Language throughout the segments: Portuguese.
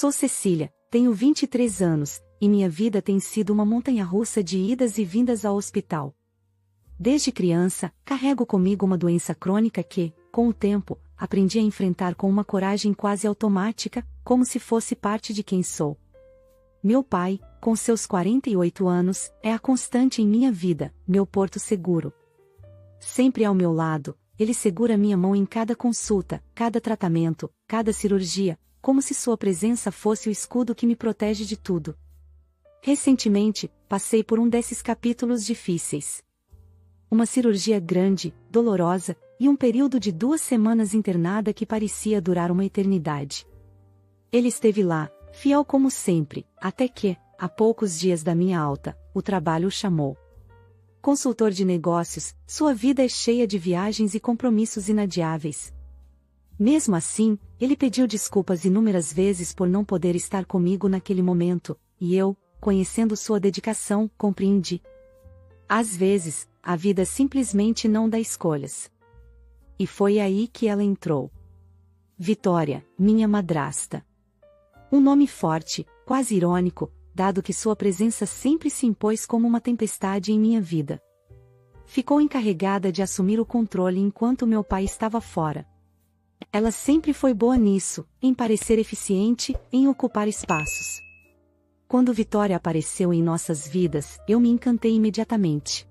Sou Cecília, tenho 23 anos, e minha vida tem sido uma montanha-russa de idas e vindas ao hospital. Desde criança, carrego comigo uma doença crônica que, com o tempo, aprendi a enfrentar com uma coragem quase automática, como se fosse parte de quem sou. Meu pai, com seus 48 anos, é a constante em minha vida, meu porto seguro. Sempre ao meu lado, ele segura minha mão em cada consulta, cada tratamento, cada cirurgia, como se sua presença fosse o escudo que me protege de tudo. Recentemente, passei por um desses capítulos difíceis. Uma cirurgia grande, dolorosa, e um período de 2 semanas internada que parecia durar uma eternidade. Ele esteve lá, fiel como sempre, até que, a poucos dias da minha alta, o trabalho o chamou. Consultor de negócios, sua vida é cheia de viagens e compromissos inadiáveis. Mesmo assim, ele pediu desculpas inúmeras vezes por não poder estar comigo naquele momento, e eu, conhecendo sua dedicação, compreendi. Às vezes, a vida simplesmente não dá escolhas. E foi aí que ela entrou. Vitória, minha madrasta. Um nome forte, quase irônico, dado que sua presença sempre se impôs como uma tempestade em minha vida. Ficou encarregada de assumir o controle enquanto meu pai estava fora. Ela sempre foi boa nisso, em parecer eficiente, em ocupar espaços. Quando Vitória apareceu em nossas vidas, eu me encantei imediatamente.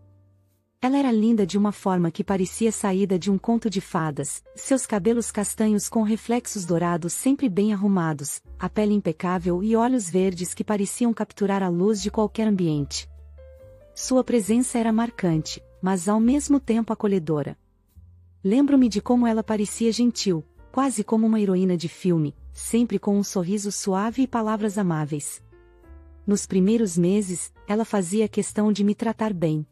Ela era linda de uma forma que parecia saída de um conto de fadas, seus cabelos castanhos com reflexos dourados sempre bem arrumados, a pele impecável e olhos verdes que pareciam capturar a luz de qualquer ambiente. Sua presença era marcante, mas ao mesmo tempo acolhedora. Lembro-me de como ela parecia gentil, quase como uma heroína de filme, sempre com um sorriso suave e palavras amáveis. Nos primeiros meses, ela fazia questão de me tratar bem.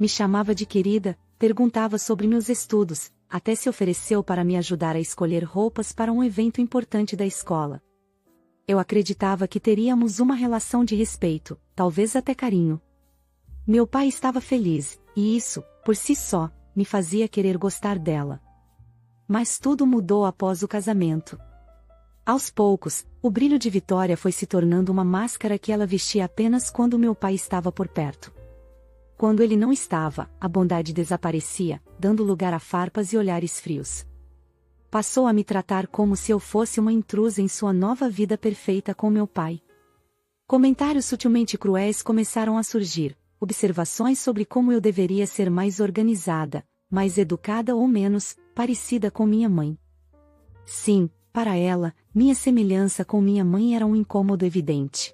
Me chamava de querida, perguntava sobre meus estudos, até se ofereceu para me ajudar a escolher roupas para um evento importante da escola. Eu acreditava que teríamos uma relação de respeito, talvez até carinho. Meu pai estava feliz, e isso, por si só, me fazia querer gostar dela. Mas tudo mudou após o casamento. Aos poucos, o brilho de Vitória foi se tornando uma máscara que ela vestia apenas quando meu pai estava por perto. Quando ele não estava, a bondade desaparecia, dando lugar a farpas e olhares frios. Passou a me tratar como se eu fosse uma intrusa em sua nova vida perfeita com meu pai. Comentários sutilmente cruéis começaram a surgir, observações sobre como eu deveria ser mais organizada, mais educada ou menos, parecida com minha mãe. Sim, para ela, minha semelhança com minha mãe era um incômodo evidente.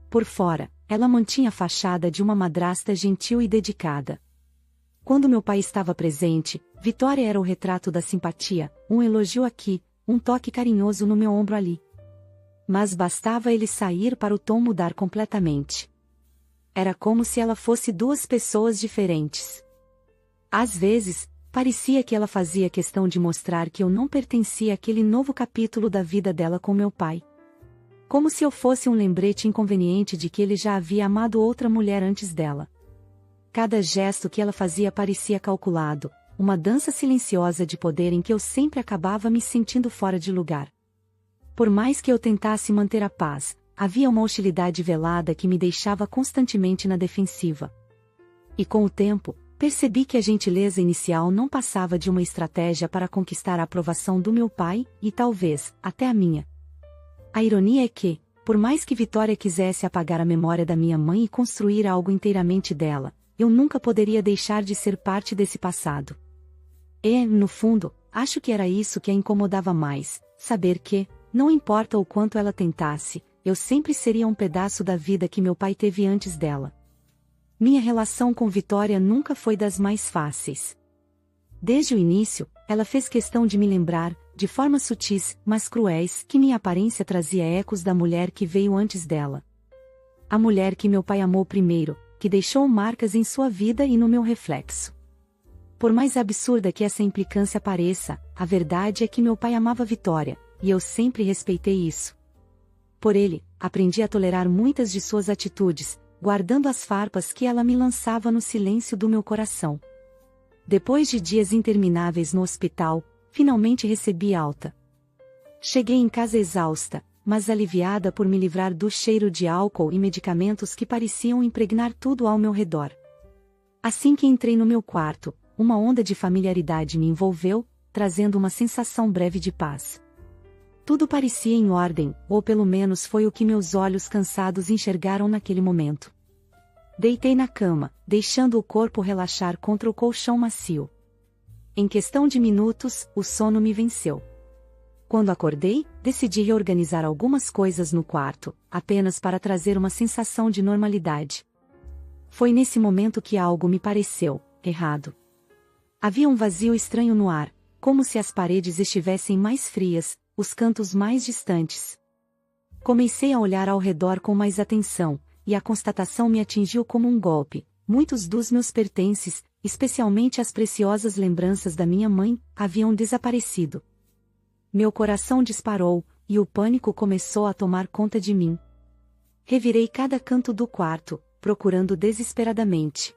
Por fora, ela mantinha a fachada de uma madrasta gentil e dedicada. Quando meu pai estava presente, Vitória era o retrato da simpatia, um elogio aqui, um toque carinhoso no meu ombro ali. Mas bastava ele sair para o tom mudar completamente. Era como se ela fosse 2 pessoas diferentes. Às vezes, parecia que ela fazia questão de mostrar que eu não pertencia àquele novo capítulo da vida dela com meu pai. Como se eu fosse um lembrete inconveniente de que ele já havia amado outra mulher antes dela. Cada gesto que ela fazia parecia calculado, uma dança silenciosa de poder em que eu sempre acabava me sentindo fora de lugar. Por mais que eu tentasse manter a paz, havia uma hostilidade velada que me deixava constantemente na defensiva. E com o tempo, percebi que a gentileza inicial não passava de uma estratégia para conquistar a aprovação do meu pai, e talvez, até a minha. A ironia é que, por mais que Vitória quisesse apagar a memória da minha mãe e construir algo inteiramente dela, eu nunca poderia deixar de ser parte desse passado. E, no fundo, acho que era isso que a incomodava mais, saber que, não importa o quanto ela tentasse, eu sempre seria um pedaço da vida que meu pai teve antes dela. Minha relação com Vitória nunca foi das mais fáceis. Desde o início, ela fez questão de me lembrar, de formas sutis, mas cruéis, que minha aparência trazia ecos da mulher que veio antes dela. A mulher que meu pai amou primeiro, que deixou marcas em sua vida e no meu reflexo. Por mais absurda que essa implicância pareça, a verdade é que meu pai amava Vitória, e eu sempre respeitei isso. Por ele, aprendi a tolerar muitas de suas atitudes, guardando as farpas que ela me lançava no silêncio do meu coração. Depois de dias intermináveis no hospital, finalmente recebi alta. Cheguei em casa exausta, mas aliviada por me livrar do cheiro de álcool e medicamentos que pareciam impregnar tudo ao meu redor. Assim que entrei no meu quarto, uma onda de familiaridade me envolveu, trazendo uma sensação breve de paz. Tudo parecia em ordem, ou pelo menos foi o que meus olhos cansados enxergaram naquele momento. Deitei na cama, deixando o corpo relaxar contra o colchão macio. Em questão de minutos, o sono me venceu. Quando acordei, decidi reorganizar algumas coisas no quarto, apenas para trazer uma sensação de normalidade. Foi nesse momento que algo me pareceu errado. Havia um vazio estranho no ar, como se as paredes estivessem mais frias, os cantos mais distantes. Comecei a olhar ao redor com mais atenção, e a constatação me atingiu como um golpe. Muitos dos meus pertences, especialmente as preciosas lembranças da minha mãe, haviam desaparecido. Meu coração disparou, e o pânico começou a tomar conta de mim. Revirei cada canto do quarto, procurando desesperadamente.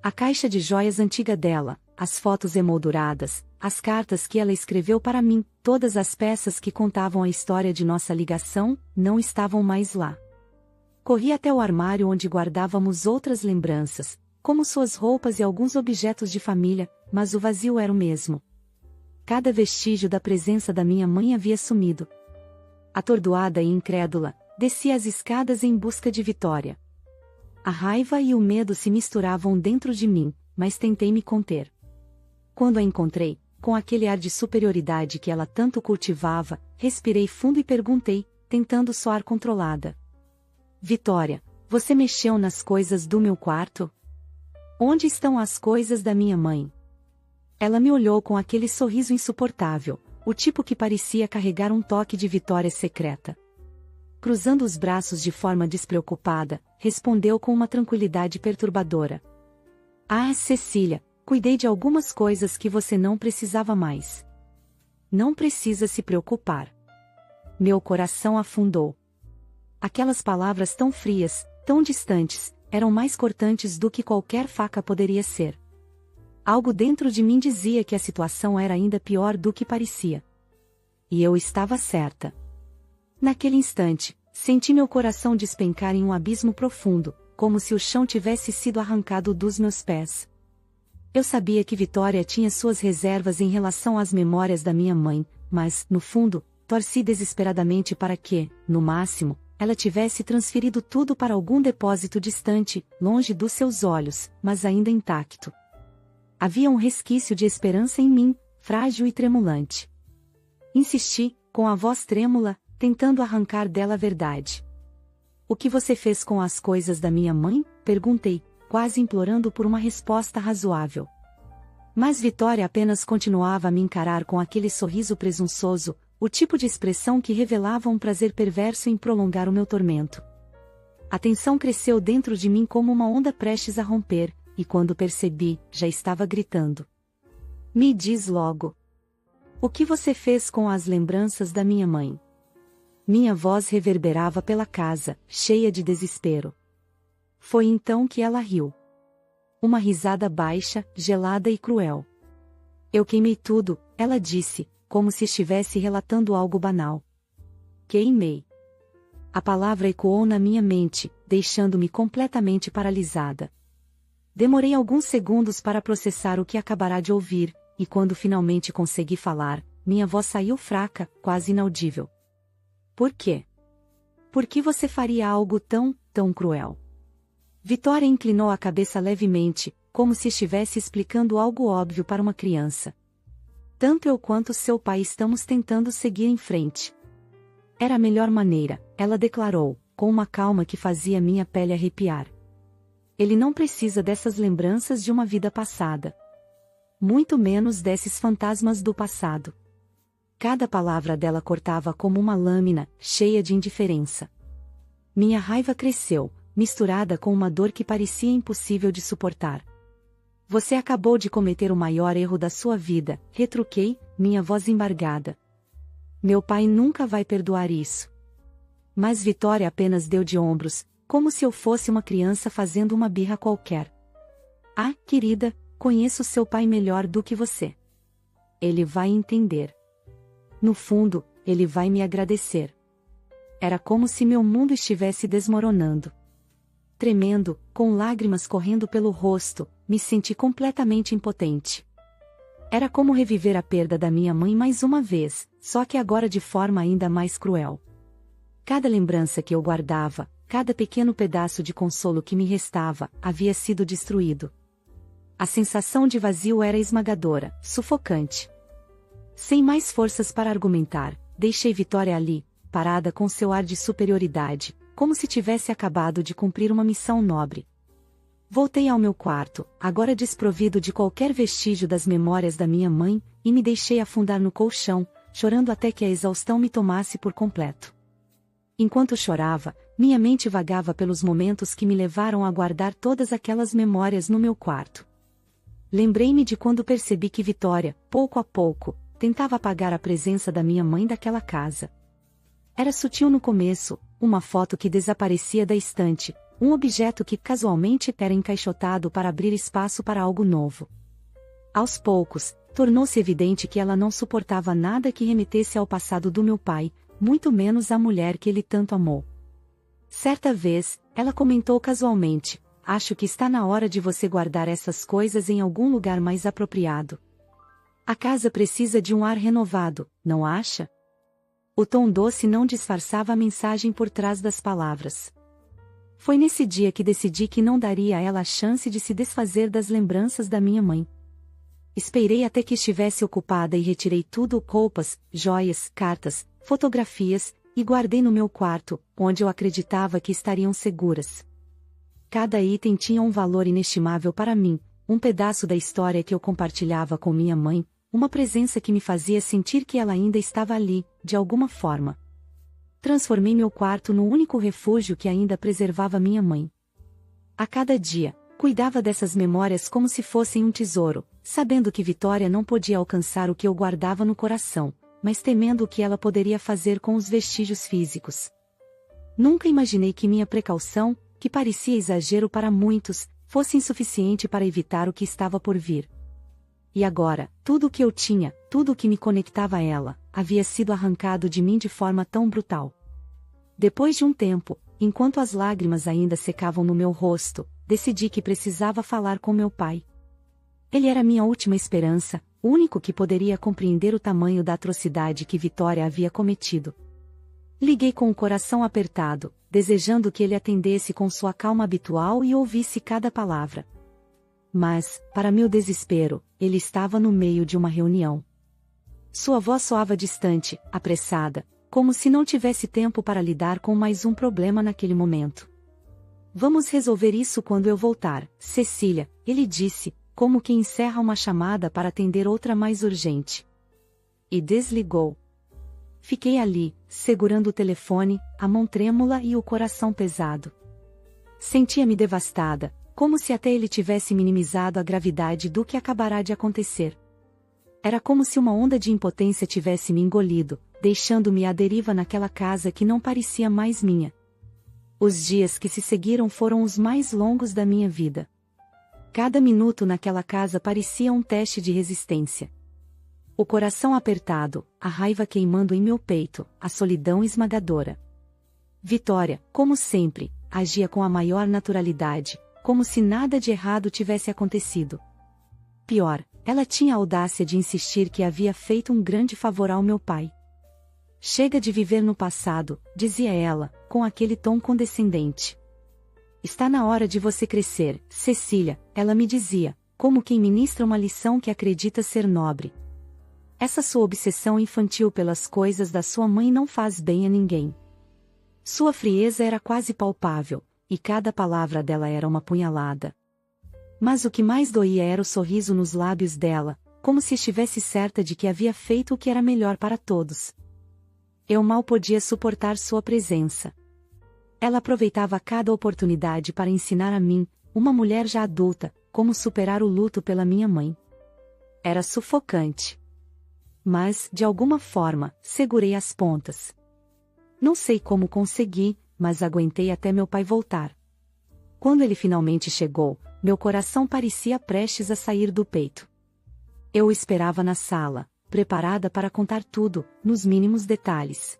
A caixa de joias antiga dela, as fotos emolduradas, as cartas que ela escreveu para mim, todas as peças que contavam a história de nossa ligação, não estavam mais lá. Corri até o armário onde guardávamos outras lembranças, como suas roupas e alguns objetos de família, mas o vazio era o mesmo. Cada vestígio da presença da minha mãe havia sumido. Atordoada e incrédula, desci as escadas em busca de Vitória. A raiva e o medo se misturavam dentro de mim, mas tentei me conter. Quando a encontrei, com aquele ar de superioridade que ela tanto cultivava, respirei fundo e perguntei, tentando soar controlada. Vitória, você mexeu nas coisas do meu quarto? Onde estão as coisas da minha mãe? Ela me olhou com aquele sorriso insuportável, o tipo que parecia carregar um toque de vitória secreta. Cruzando os braços de forma despreocupada, respondeu com uma tranquilidade perturbadora. Ah, Cecília, cuidei de algumas coisas que você não precisava mais. Não precisa se preocupar. Meu coração afundou. Aquelas palavras tão frias, tão distantes, eram mais cortantes do que qualquer faca poderia ser. Algo dentro de mim dizia que a situação era ainda pior do que parecia. E eu estava certa. Naquele instante, senti meu coração despencar em um abismo profundo, como se o chão tivesse sido arrancado dos meus pés. Eu sabia que Vitória tinha suas reservas em relação às memórias da minha mãe, mas, no fundo, torci desesperadamente para que, no máximo, ela tivesse transferido tudo para algum depósito distante, longe dos seus olhos, mas ainda intacto. Havia um resquício de esperança em mim, frágil e tremulante. Insisti, com a voz trêmula, tentando arrancar dela a verdade. O que você fez com as coisas da minha mãe? Perguntei, quase implorando por uma resposta razoável. Mas Vitória apenas continuava a me encarar com aquele sorriso presunçoso, o tipo de expressão que revelava um prazer perverso em prolongar o meu tormento. A tensão cresceu dentro de mim como uma onda prestes a romper, e quando percebi, já estava gritando. Me diz logo. O que você fez com as lembranças da minha mãe? Minha voz reverberava pela casa, cheia de desespero. Foi então que ela riu. Uma risada baixa, gelada e cruel. Eu queimei tudo, ela disse, como se estivesse relatando algo banal. Queimei. A palavra ecoou na minha mente, deixando-me completamente paralisada. Demorei alguns segundos para processar o que acabará de ouvir, e quando finalmente consegui falar, minha voz saiu fraca, quase inaudível. Por quê? Por que você faria algo tão cruel? Vitória inclinou a cabeça levemente, como se estivesse explicando algo óbvio para uma criança. Tanto eu quanto seu pai estamos tentando seguir em frente. Era a melhor maneira, ela declarou, com uma calma que fazia minha pele arrepiar. Ele não precisa dessas lembranças de uma vida passada. Muito menos desses fantasmas do passado. Cada palavra dela cortava como uma lâmina, cheia de indiferença. Minha raiva cresceu, misturada com uma dor que parecia impossível de suportar. Você acabou de cometer o maior erro da sua vida, retruquei, minha voz embargada. Meu pai nunca vai perdoar isso. Mas Vitória apenas deu de ombros, como se eu fosse uma criança fazendo uma birra qualquer. Ah, querida, conheço seu pai melhor do que você. Ele vai entender. No fundo, ele vai me agradecer. Era como se meu mundo estivesse desmoronando. Tremendo, com lágrimas correndo pelo rosto, me senti completamente impotente. Era como reviver a perda da minha mãe mais uma vez, só que agora de forma ainda mais cruel. Cada lembrança que eu guardava, cada pequeno pedaço de consolo que me restava, havia sido destruído. A sensação de vazio era esmagadora, sufocante. Sem mais forças para argumentar, deixei Vitória ali, parada com seu ar de superioridade, como se tivesse acabado de cumprir uma missão nobre. Voltei ao meu quarto, agora desprovido de qualquer vestígio das memórias da minha mãe, e me deixei afundar no colchão, chorando até que a exaustão me tomasse por completo. Enquanto chorava, minha mente vagava pelos momentos que me levaram a guardar todas aquelas memórias no meu quarto. Lembrei-me de quando percebi que Vitória, pouco a pouco, tentava apagar a presença da minha mãe daquela casa. Era sutil no começo, uma foto que desaparecia da estante, um objeto que casualmente era encaixotado para abrir espaço para algo novo. Aos poucos, tornou-se evidente que ela não suportava nada que remetesse ao passado do meu pai, muito menos à mulher que ele tanto amou. Certa vez, ela comentou casualmente: "Acho que está na hora de você guardar essas coisas em algum lugar mais apropriado. A casa precisa de um ar renovado, não acha?" O tom doce não disfarçava a mensagem por trás das palavras. Foi nesse dia que decidi que não daria a ela a chance de se desfazer das lembranças da minha mãe. Esperei até que estivesse ocupada e retirei tudo: roupas, joias, cartas, fotografias, e guardei no meu quarto, onde eu acreditava que estariam seguras. Cada item tinha um valor inestimável para mim, um pedaço da história que eu compartilhava com minha mãe, uma presença que me fazia sentir que ela ainda estava ali, de alguma forma. Transformei meu quarto no único refúgio que ainda preservava minha mãe. A cada dia, cuidava dessas memórias como se fossem um tesouro, sabendo que Vitória não podia alcançar o que eu guardava no coração, mas temendo o que ela poderia fazer com os vestígios físicos. Nunca imaginei que minha precaução, que parecia exagero para muitos, fosse insuficiente para evitar o que estava por vir. E agora, tudo o que eu tinha, tudo o que me conectava a ela, havia sido arrancado de mim de forma tão brutal. Depois de um tempo, enquanto as lágrimas ainda secavam no meu rosto, decidi que precisava falar com meu pai. Ele era minha última esperança, o único que poderia compreender o tamanho da atrocidade que Vitória havia cometido. Liguei com o coração apertado, desejando que ele atendesse com sua calma habitual e ouvisse cada palavra. Mas, para meu desespero, ele estava no meio de uma reunião. Sua voz soava distante, apressada, como se não tivesse tempo para lidar com mais um problema naquele momento. "Vamos resolver isso quando eu voltar, Cecília", ele disse, como quem encerra uma chamada para atender outra mais urgente. E desligou. Fiquei ali, segurando o telefone, a mão trêmula e o coração pesado. Sentia-me devastada, como se até ele tivesse minimizado a gravidade do que acabará de acontecer. Era como se uma onda de impotência tivesse me engolido, deixando-me à deriva naquela casa que não parecia mais minha. Os dias que se seguiram foram os mais longos da minha vida. Cada minuto naquela casa parecia um teste de resistência. O coração apertado, a raiva queimando em meu peito, a solidão esmagadora. Vitória, como sempre, agia com a maior naturalidade, como se nada de errado tivesse acontecido. Pior, ela tinha a audácia de insistir que havia feito um grande favor ao meu pai. "Chega de viver no passado", dizia ela, com aquele tom condescendente. "Está na hora de você crescer, Cecília", ela me dizia, como quem ministra uma lição que acredita ser nobre. Essa sua obsessão infantil pelas coisas da sua mãe não faz bem a ninguém. Sua frieza era quase palpável, e cada palavra dela era uma punhalada. Mas o que mais doía era o sorriso nos lábios dela, como se estivesse certa de que havia feito o que era melhor para todos. Eu mal podia suportar sua presença. Ela aproveitava cada oportunidade para ensinar a mim, uma mulher já adulta, como superar o luto pela minha mãe. Era sufocante. Mas, de alguma forma, segurei as pontas. Não sei como consegui, mas aguentei até meu pai voltar. Quando ele finalmente chegou, meu coração parecia prestes a sair do peito. Eu o esperava na sala, preparada para contar tudo, nos mínimos detalhes.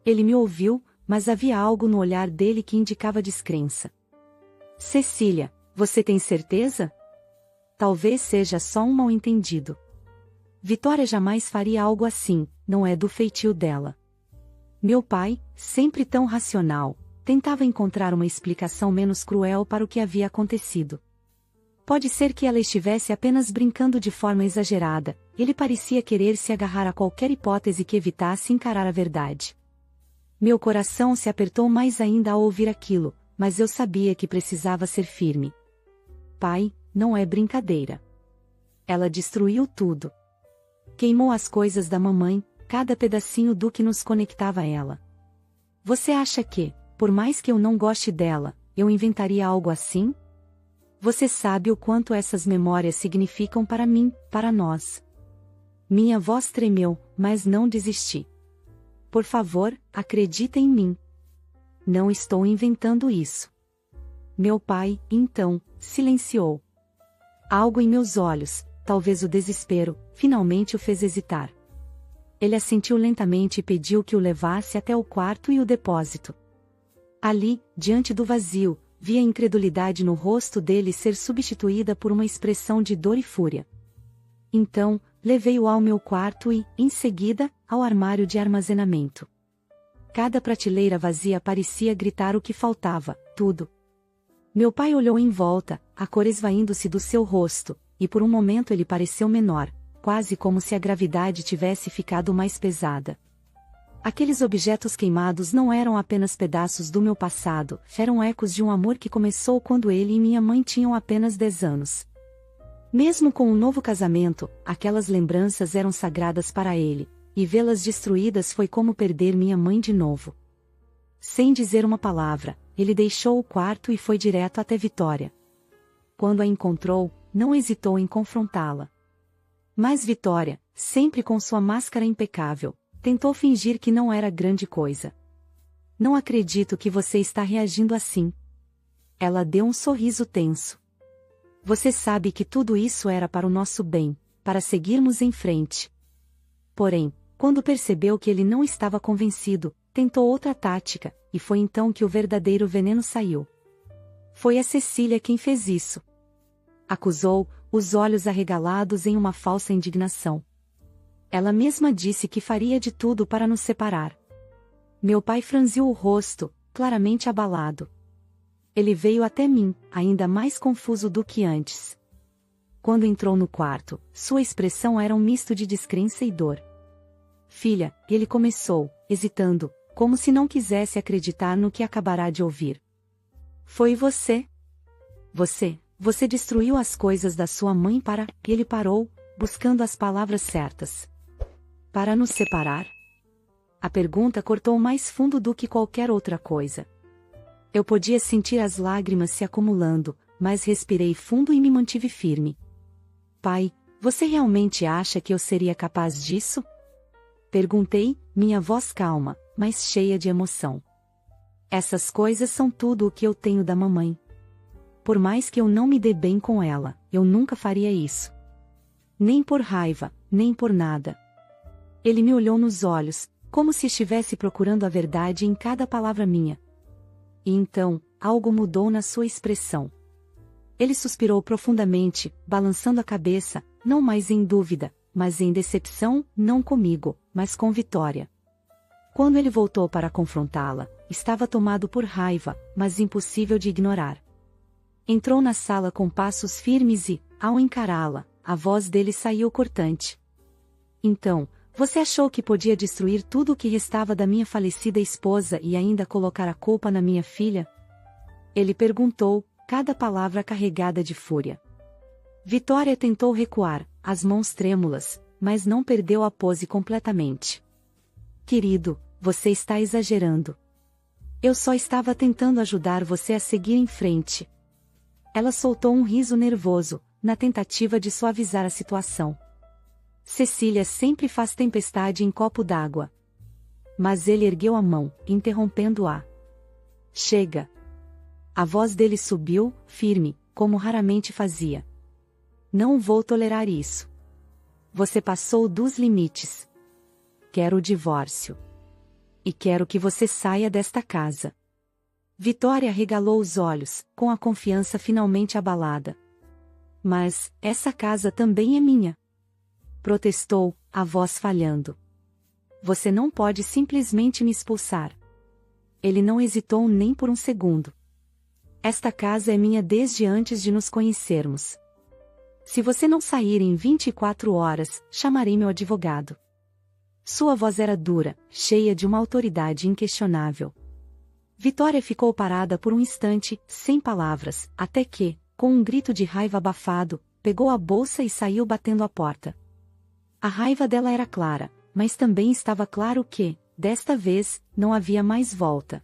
Ele me ouviu, mas havia algo no olhar dele que indicava descrença. Cecília, você tem certeza? Talvez seja só um mal-entendido. Vitória jamais faria algo assim, não é do feitio dela. Meu pai, sempre tão racional, tentava encontrar uma explicação menos cruel para o que havia acontecido. Pode ser que ela estivesse apenas brincando de forma exagerada, ele parecia querer se agarrar a qualquer hipótese que evitasse encarar a verdade. Meu coração se apertou mais ainda ao ouvir aquilo, mas eu sabia que precisava ser firme. Pai, não é brincadeira. Ela destruiu tudo. Queimou as coisas da mamãe, cada pedacinho do que nos conectava a ela. Você acha que, por mais que eu não goste dela, eu inventaria algo assim? Você sabe o quanto essas memórias significam para mim, para nós. Minha voz tremeu, mas não desisti. Por favor, acredita em mim. Não estou inventando isso. Meu pai, então, silenciou. Algo em meus olhos, talvez o desespero, finalmente o fez hesitar. Ele assentiu lentamente e pediu que o levasse até o quarto e o depósito. Ali, diante do vazio, vi a incredulidade no rosto dele ser substituída por uma expressão de dor e fúria. Então, levei-o ao meu quarto e, em seguida, ao armário de armazenamento. Cada prateleira vazia parecia gritar o que faltava, tudo. Meu pai olhou em volta, a cor esvaindo-se do seu rosto, e por um momento ele pareceu menor, quase como se a gravidade tivesse ficado mais pesada. Aqueles objetos queimados não eram apenas pedaços do meu passado, eram ecos de um amor que começou quando ele e minha mãe tinham apenas 10 anos. Mesmo com um novo casamento, aquelas lembranças eram sagradas para ele, e vê-las destruídas foi como perder minha mãe de novo. Sem dizer uma palavra, ele deixou o quarto e foi direto até Vitória. Quando a encontrou, não hesitou em confrontá-la. Mas Vitória, sempre com sua máscara impecável, tentou fingir que não era grande coisa. Não acredito que você está reagindo assim. Ela deu um sorriso tenso. Você sabe que tudo isso era para o nosso bem, para seguirmos em frente. Porém, quando percebeu que ele não estava convencido, tentou outra tática, e foi então que o verdadeiro veneno saiu. Foi a Cecília quem fez isso. Acusou, os olhos arregalados em uma falsa indignação. Ela mesma disse que faria de tudo para nos separar. Meu pai franziu o rosto, claramente abalado. Ele veio até mim, ainda mais confuso do que antes. Quando entrou no quarto, sua expressão era um misto de descrença e dor. Filha, ele começou, hesitando, como se não quisesse acreditar no que acabará de ouvir. Foi você? Você destruiu as coisas da sua mãe para... E ele parou, buscando as palavras certas. Para nos separar? A pergunta cortou mais fundo do que qualquer outra coisa. Eu podia sentir as lágrimas se acumulando, mas respirei fundo e me mantive firme. Pai, você realmente acha que eu seria capaz disso? Perguntei, minha voz calma, mas cheia de emoção. Essas coisas são tudo o que eu tenho da mamãe. Por mais que eu não me dê bem com ela, eu nunca faria isso. Nem por raiva, nem por nada. Ele me olhou nos olhos, como se estivesse procurando a verdade em cada palavra minha. E então, algo mudou na sua expressão. Ele suspirou profundamente, balançando a cabeça, não mais em dúvida, mas em decepção, não comigo, mas com Vitória. Quando ele voltou para confrontá-la, estava tomado por raiva, mas impossível de ignorar. Entrou na sala com passos firmes e, ao encará-la, a voz dele saiu cortante. Então, você achou que podia destruir tudo o que restava da minha falecida esposa e ainda colocar a culpa na minha filha? Ele perguntou, cada palavra carregada de fúria. Vitória tentou recuar, as mãos trêmulas, mas não perdeu a pose completamente. Querido, você está exagerando. Eu só estava tentando ajudar você a seguir em frente. Ela soltou um riso nervoso, na tentativa de suavizar a situação. Cecília sempre faz tempestade em copo d'água. Mas ele ergueu a mão, interrompendo-a. Chega. A voz dele subiu, firme, como raramente fazia. Não vou tolerar isso. Você passou dos limites. Quero o divórcio. e quero que você saia desta casa. Vitória arregalou os olhos, com a confiança finalmente abalada. Mas, essa casa também é minha. Protestou, a voz falhando. Você não pode simplesmente me expulsar. Ele não hesitou nem por um segundo. Esta casa é minha desde antes de nos conhecermos. Se você não sair em 24 horas, chamarei meu advogado. Sua voz era dura, cheia de uma autoridade inquestionável. Vitória ficou parada por um instante, sem palavras, até que, com um grito de raiva abafado, pegou a bolsa e saiu batendo a porta. A raiva dela era clara, mas também estava claro que, desta vez, não havia mais volta.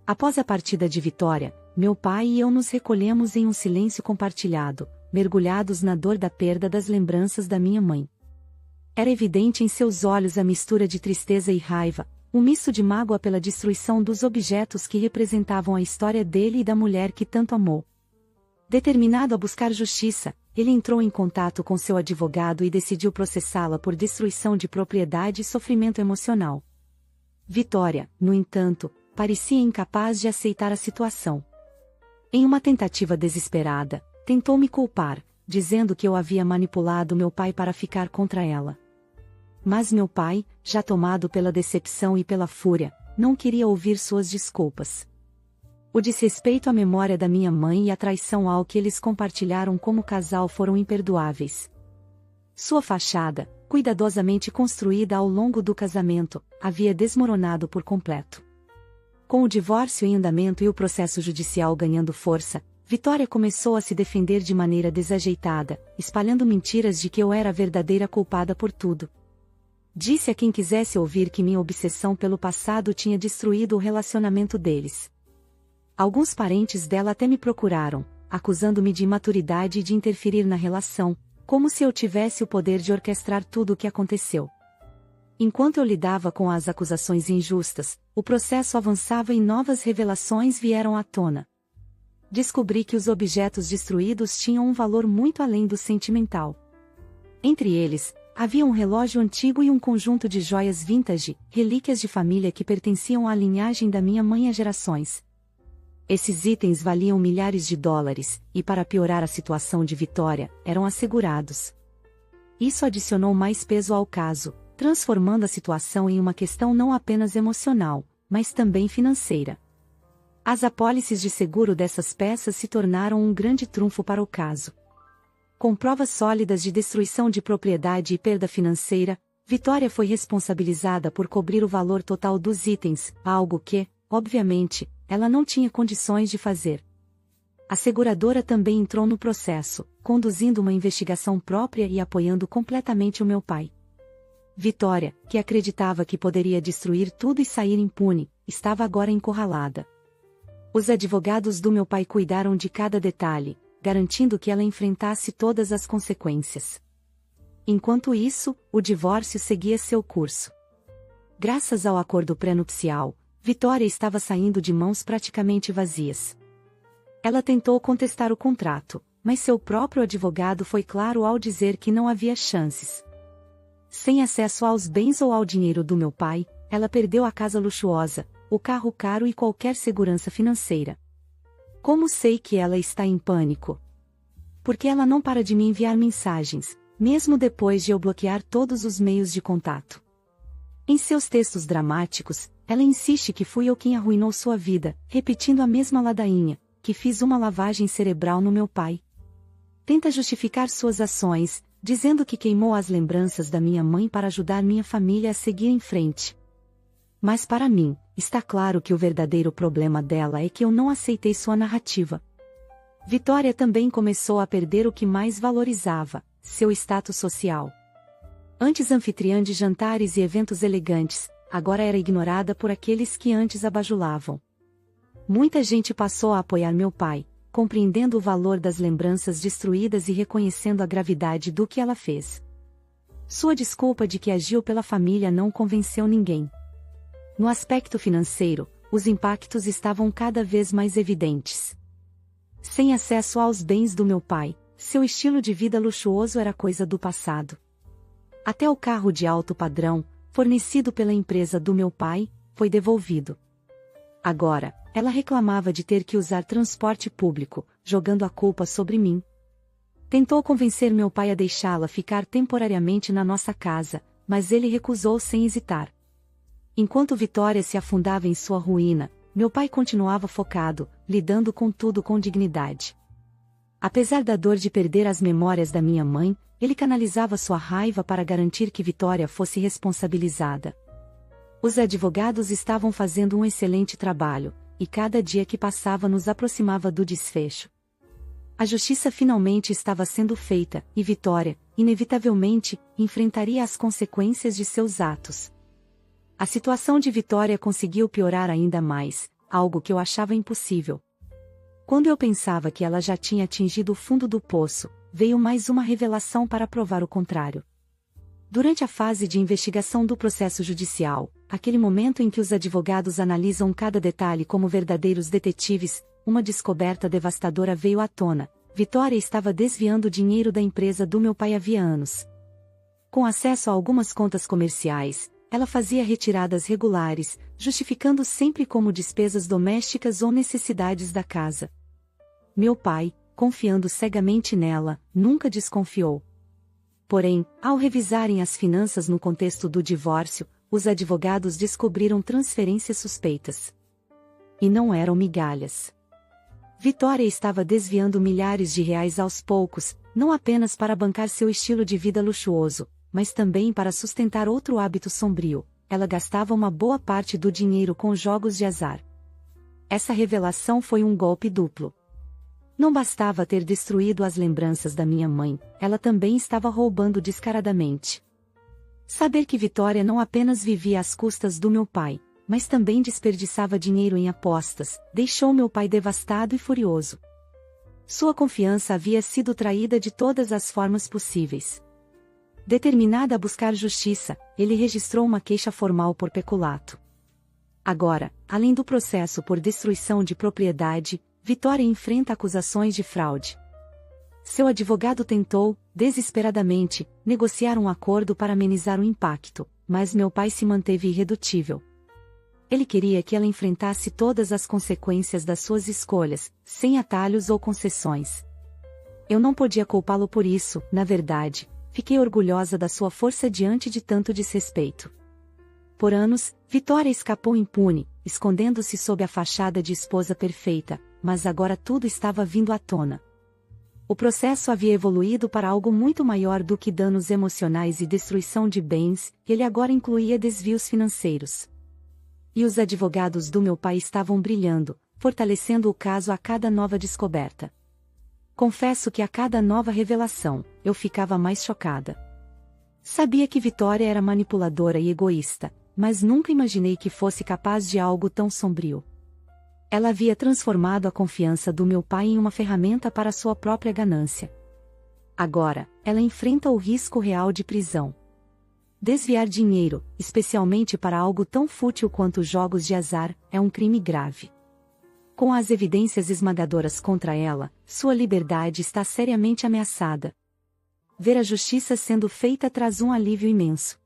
Após a partida de Vitória, meu pai e eu nos recolhemos em um silêncio compartilhado, mergulhados na dor da perda das lembranças da minha mãe. Era evidente em seus olhos a mistura de tristeza e raiva, um misto de mágoa pela destruição dos objetos que representavam a história dele e da mulher que tanto amou. Determinado a buscar justiça, ele entrou em contato com seu advogado e decidiu processá-la por destruição de propriedade e sofrimento emocional. Vitória, no entanto, parecia incapaz de aceitar a situação. Em uma tentativa desesperada, tentou me culpar, dizendo que eu havia manipulado meu pai para ficar contra ela. Mas meu pai, já tomado pela decepção e pela fúria, não queria ouvir suas desculpas. O desrespeito à memória da minha mãe e a traição ao que eles compartilharam como casal foram imperdoáveis. Sua fachada, cuidadosamente construída ao longo do casamento, havia desmoronado por completo. Com o divórcio em andamento e o processo judicial ganhando força, Vitória começou a se defender de maneira desajeitada, espalhando mentiras de que eu era a verdadeira culpada por tudo. Disse a quem quisesse ouvir que minha obsessão pelo passado tinha destruído o relacionamento deles. Alguns parentes dela até me procuraram, acusando-me de imaturidade e de interferir na relação, como se eu tivesse o poder de orquestrar tudo o que aconteceu. Enquanto eu lidava com as acusações injustas, o processo avançava e novas revelações vieram à tona. Descobri que os objetos destruídos tinham um valor muito além do sentimental. Entre eles, havia um relógio antigo e um conjunto de joias vintage, relíquias de família que pertenciam à linhagem da minha mãe há gerações. Esses itens valiam milhares de dólares, e para piorar a situação de Vitória, eram assegurados. Isso adicionou mais peso ao caso, transformando a situação em uma questão não apenas emocional, mas também financeira. As apólices de seguro dessas peças se tornaram um grande trunfo para o caso. Com provas sólidas de destruição de propriedade e perda financeira, Vitória foi responsabilizada por cobrir o valor total dos itens, algo que, obviamente, ela não tinha condições de fazer. A seguradora também entrou no processo, conduzindo uma investigação própria e apoiando completamente o meu pai. Vitória, que acreditava que poderia destruir tudo e sair impune, estava agora encurralada. Os advogados do meu pai cuidaram de cada detalhe, garantindo que ela enfrentasse todas as consequências. Enquanto isso, o divórcio seguia seu curso. Graças ao acordo pré-nupcial, Vitória estava saindo de mãos praticamente vazias. Ela tentou contestar o contrato, mas seu próprio advogado foi claro ao dizer que não havia chances. Sem acesso aos bens ou ao dinheiro do meu pai, ela perdeu a casa luxuosa, o carro caro e qualquer segurança financeira. Como sei que ela está em pânico? Porque ela não para de me enviar mensagens, mesmo depois de eu bloquear todos os meios de contato. Em seus textos dramáticos, ela insiste que fui eu quem arruinou sua vida, repetindo a mesma ladainha, que fiz uma lavagem cerebral no meu pai. Tenta justificar suas ações, dizendo que queimou as lembranças da minha mãe para ajudar minha família a seguir em frente. Mas para mim, está claro que o verdadeiro problema dela é que eu não aceitei sua narrativa. Vitória também começou a perder o que mais valorizava, seu status social. Antes anfitriã de jantares e eventos elegantes, agora era ignorada por aqueles que antes a bajulavam. Muita gente passou a apoiar meu pai, compreendendo o valor das lembranças destruídas e reconhecendo a gravidade do que ela fez. Sua desculpa de que agiu pela família não convenceu ninguém. No aspecto financeiro, os impactos estavam cada vez mais evidentes. Sem acesso aos bens do meu pai, seu estilo de vida luxuoso era coisa do passado. Até o carro de alto padrão, fornecido pela empresa do meu pai, foi devolvido. Agora, ela reclamava de ter que usar transporte público, jogando a culpa sobre mim. Tentou convencer meu pai a deixá-la ficar temporariamente na nossa casa, mas ele recusou sem hesitar. Enquanto Vitória se afundava em sua ruína, meu pai continuava focado, lidando com tudo com dignidade. Apesar da dor de perder as memórias da minha mãe, ele canalizava sua raiva para garantir que Vitória fosse responsabilizada. Os advogados estavam fazendo um excelente trabalho, e cada dia que passava nos aproximava do desfecho. A justiça finalmente estava sendo feita, e Vitória, inevitavelmente, enfrentaria as consequências de seus atos. A situação de Vitória conseguiu piorar ainda mais, algo que eu achava impossível. Quando eu pensava que ela já tinha atingido o fundo do poço, veio mais uma revelação para provar o contrário. Durante a fase de investigação do processo judicial, aquele momento em que os advogados analisam cada detalhe como verdadeiros detetives, uma descoberta devastadora veio à tona. Vitória estava desviando dinheiro da empresa do meu pai havia anos. Com acesso a algumas contas comerciais, ela fazia retiradas regulares, justificando sempre como despesas domésticas ou necessidades da casa. Meu pai, confiando cegamente nela, nunca desconfiou. Porém, ao revisarem as finanças no contexto do divórcio, os advogados descobriram transferências suspeitas. E não eram migalhas. Vitória estava desviando milhares de reais aos poucos, não apenas para bancar seu estilo de vida luxuoso, mas também para sustentar outro hábito sombrio. Ela gastava uma boa parte do dinheiro com jogos de azar. Essa revelação foi um golpe duplo. Não bastava ter destruído as lembranças da minha mãe, ela também estava roubando descaradamente. Saber que Vitória não apenas vivia às custas do meu pai, mas também desperdiçava dinheiro em apostas, deixou meu pai devastado e furioso. Sua confiança havia sido traída de todas as formas possíveis. Determinada a buscar justiça, ele registrou uma queixa formal por peculato. Agora, além do processo por destruição de propriedade, Vitória enfrenta acusações de fraude. Seu advogado tentou, desesperadamente, negociar um acordo para amenizar o impacto, mas meu pai se manteve irredutível. Ele queria que ela enfrentasse todas as consequências das suas escolhas, sem atalhos ou concessões. Eu não podia culpá-lo por isso, na verdade, fiquei orgulhosa da sua força diante de tanto desrespeito. Por anos, Vitória escapou impune, escondendo-se sob a fachada de esposa perfeita, mas agora tudo estava vindo à tona. O processo havia evoluído para algo muito maior do que danos emocionais e destruição de bens, ele agora incluía desvios financeiros. E os advogados do meu pai estavam brilhando, fortalecendo o caso a cada nova descoberta. Confesso que a cada nova revelação, eu ficava mais chocada. Sabia que Vitória era manipuladora e egoísta, mas nunca imaginei que fosse capaz de algo tão sombrio. Ela havia transformado a confiança do meu pai em uma ferramenta para sua própria ganância. Agora, ela enfrenta o risco real de prisão. Desviar dinheiro, especialmente para algo tão fútil quanto jogos de azar, é um crime grave. Com as evidências esmagadoras contra ela, sua liberdade está seriamente ameaçada. Ver a justiça sendo feita traz um alívio imenso.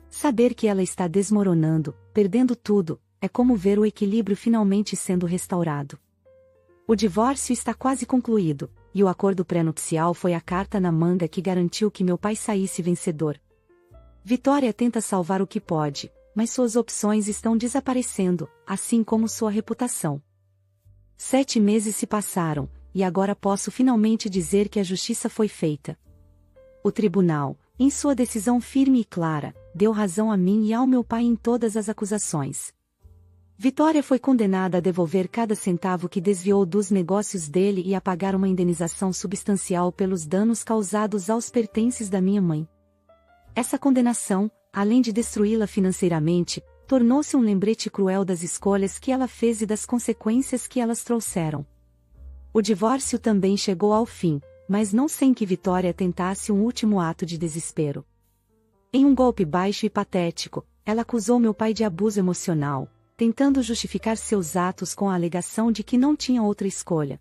Saber que ela está desmoronando, perdendo tudo, é como ver o equilíbrio finalmente sendo restaurado. O divórcio está quase concluído, e o acordo pré-nupcial foi a carta na manga que garantiu que meu pai saísse vencedor. Vitória tenta salvar o que pode, mas suas opções estão desaparecendo, assim como sua reputação. 7 meses se passaram, e agora posso finalmente dizer que a justiça foi feita. O tribunal, em sua decisão firme e clara, deu razão a mim e ao meu pai em todas as acusações. Vitória foi condenada a devolver cada centavo que desviou dos negócios dele e a pagar uma indenização substancial pelos danos causados aos pertences da minha mãe. Essa condenação, além de destruí-la financeiramente, tornou-se um lembrete cruel das escolhas que ela fez e das consequências que elas trouxeram. O divórcio também chegou ao fim, mas não sem que Vitória tentasse um último ato de desespero. Em um golpe baixo e patético, ela acusou meu pai de abuso emocional, tentando justificar seus atos com a alegação de que não tinha outra escolha.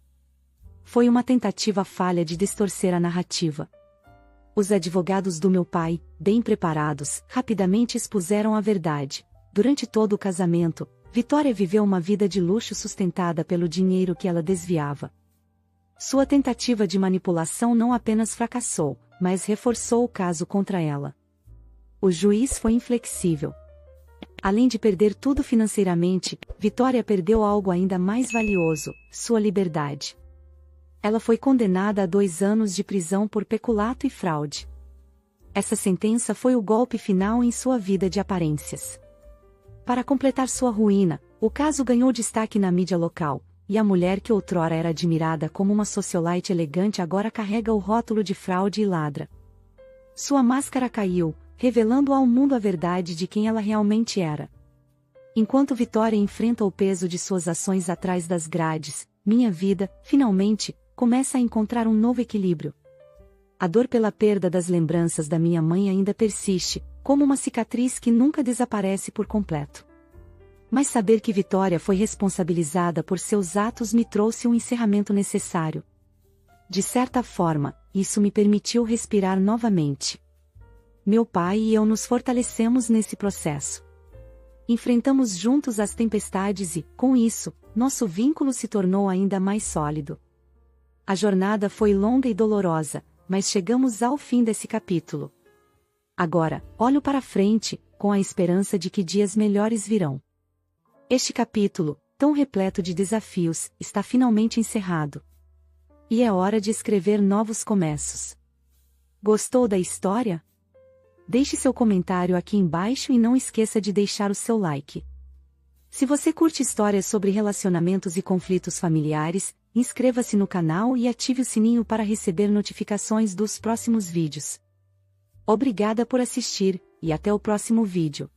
Foi uma tentativa falha de distorcer a narrativa. Os advogados do meu pai, bem preparados, rapidamente expuseram a verdade. Durante todo o casamento, Vitória viveu uma vida de luxo sustentada pelo dinheiro que ela desviava. Sua tentativa de manipulação não apenas fracassou, mas reforçou o caso contra ela. O juiz foi inflexível. Além de perder tudo financeiramente, Vitória perdeu algo ainda mais valioso: sua liberdade. Ela foi condenada a 2 anos de prisão por peculato e fraude. Essa sentença foi o golpe final em sua vida de aparências. Para completar sua ruína, o caso ganhou destaque na mídia local, e a mulher que outrora era admirada como uma socialite elegante agora carrega o rótulo de fraude e ladra. Sua máscara caiu, revelando ao mundo a verdade de quem ela realmente era. Enquanto Vitória enfrenta o peso de suas ações atrás das grades, minha vida, finalmente, começa a encontrar um novo equilíbrio. A dor pela perda das lembranças da minha mãe ainda persiste, como uma cicatriz que nunca desaparece por completo. Mas saber que Vitória foi responsabilizada por seus atos me trouxe um encerramento necessário. De certa forma, isso me permitiu respirar novamente. Meu pai e eu nos fortalecemos nesse processo. Enfrentamos juntos as tempestades e, com isso, nosso vínculo se tornou ainda mais sólido. A jornada foi longa e dolorosa, mas chegamos ao fim desse capítulo. Agora, olho para frente, com a esperança de que dias melhores virão. Este capítulo, tão repleto de desafios, está finalmente encerrado. E é hora de escrever novos começos. Gostou da história? Deixe seu comentário aqui embaixo e não esqueça de deixar o seu like. Se você curte histórias sobre relacionamentos e conflitos familiares, inscreva-se no canal e ative o sininho para receber notificações dos próximos vídeos. Obrigada por assistir, e até o próximo vídeo.